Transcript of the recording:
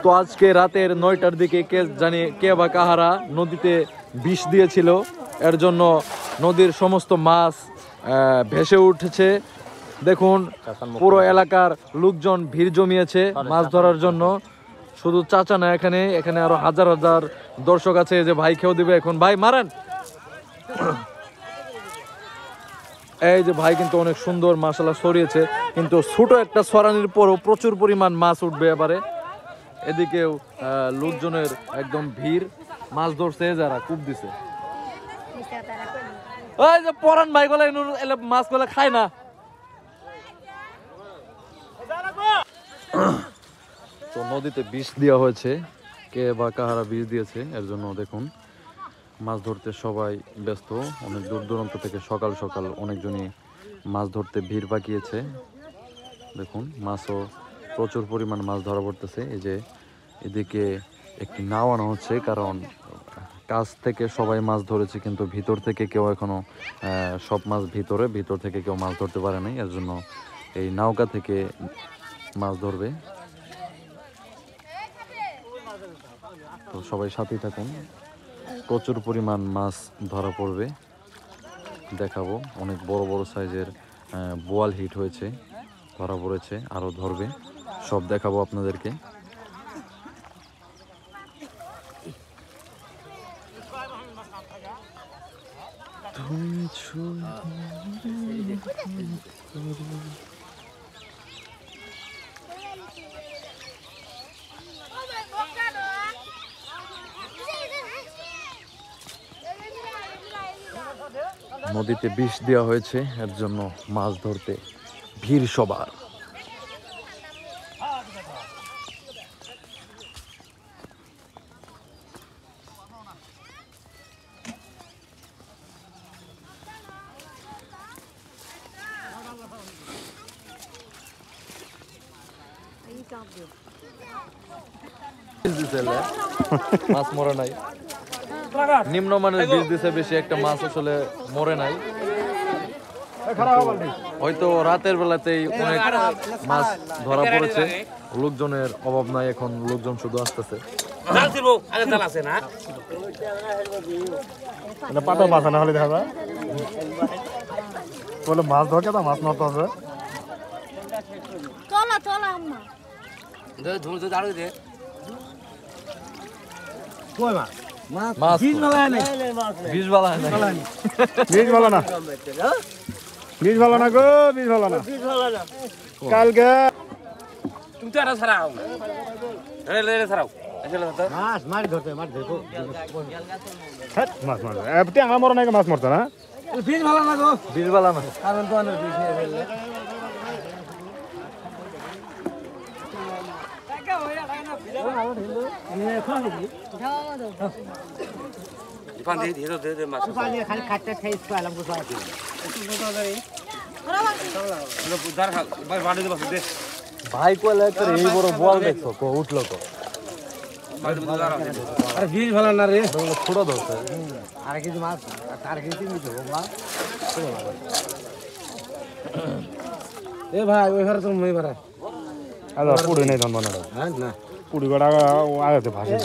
তো আজকে রাতের 9টার দিকে কে জানি কে বা কাহারা নদীতে বিষ দিয়েছিল, এর জন্য নদীর সমস্ত মাছ ভেসে উঠেছে। দেখুন পুরো এলাকার লোকজন ভিড় জমিয়েছে মাছ ধরার জন্য। শুধু চাচা না, এখানে এখানে আরো হাজার হাজার দর্শক আছে যে ভাই খেয়েও দিবে এখন। ভাই মারেন। এই যে ভাই কিন্তু অনেক সুন্দর মাশাআল্লাহ ছড়িয়েছে, কিন্তু ছোট একটা ছড়ানির পরও প্রচুর পরিমাণ মাছ উঠবে এবারে। এদিকেও লোকজনের একদম ভিড়, মাছ ধরছে যারা কূপ দিছে। ওই যে পরান ভাই গুলা মাছ গুলা খায় না। তো নদীতে বিষ দেওয়া হয়েছে, কে বা কাহারা বিষ দিয়েছে এর জন্য দেখুন মাছ ধরতে সবাই ব্যস্ত। অনেক দূর দূরান্ত থেকে সকাল সকাল অনেকজনই মাছ ধরতে ভিড় পাকিয়েছে। দেখুন মাছও প্রচুর পরিমাণ মাছ ধরা পড়তেছে। এই যে এদিকে একটি নাও আনা হচ্ছে, কারণ কাছ থেকে সবাই মাছ ধরেছে কিন্তু ভিতর থেকে কেউ এখনো সব মাছ ভিতর থেকে কেউ মাছ ধরতে পারে নাই, এর জন্য এই নৌকা থেকে মাছ ধরবে। তো সবাই সাথেই থাকুন, প্রচুর পরিমাণ মাছ ধরা পড়বে। দেখাবো অনেক বড় বড় সাইজের বোয়াল হিট হয়েছে, ধরা পড়েছে, আরো ধরবে, সব দেখাবো আপনাদেরকে। নদীতে বিষ দেওয়া হয়েছে, এর জন্য মাছ ধরতে ভিড় সবার। মাছ মরে নাই, নিম্নমানের বীজ দিছে বেশি, একটা মাছ আসলে মরে নাই। হয়তো রাতের বেলাতেই অনেক মাছ ধরা পড়েছে, লোকজনের অভাব নাই, এখন লোকজন শুধু আসতেছে। পাটা মাছ না হলে দেখা যায় বলে মাছ ধরকে তা মাছ মারতে হবে। চলা চলা আম্মা মাছ বীজ ভালো না, বীজ ভালো না, বীজ ভালো না গো, বীজ ভালো না। কালকে তুমি তো এটা ছাড়াও ছাড়াও মাছ মারি ধরতে মাছ ধরবো, মাছ মারবে টেঙা মরে নাকি মাছ মরতো না। বীজ ভালো না গো, বীজ ভালো না। ভাই কইলে এই বড় বল দেখছো কো উঠলো তো। আরে বীজ ভালো না রে, ছোট ধরছে। আর কিছু মাছ আর কিছু নিতে হবে মাছ। এ ভাই ওই ঘরে তুমি ভাড়া আচ্ছা পুড়ি নেই ধন না হ্যাঁ না পুড়ি গড়া আগে ভাসে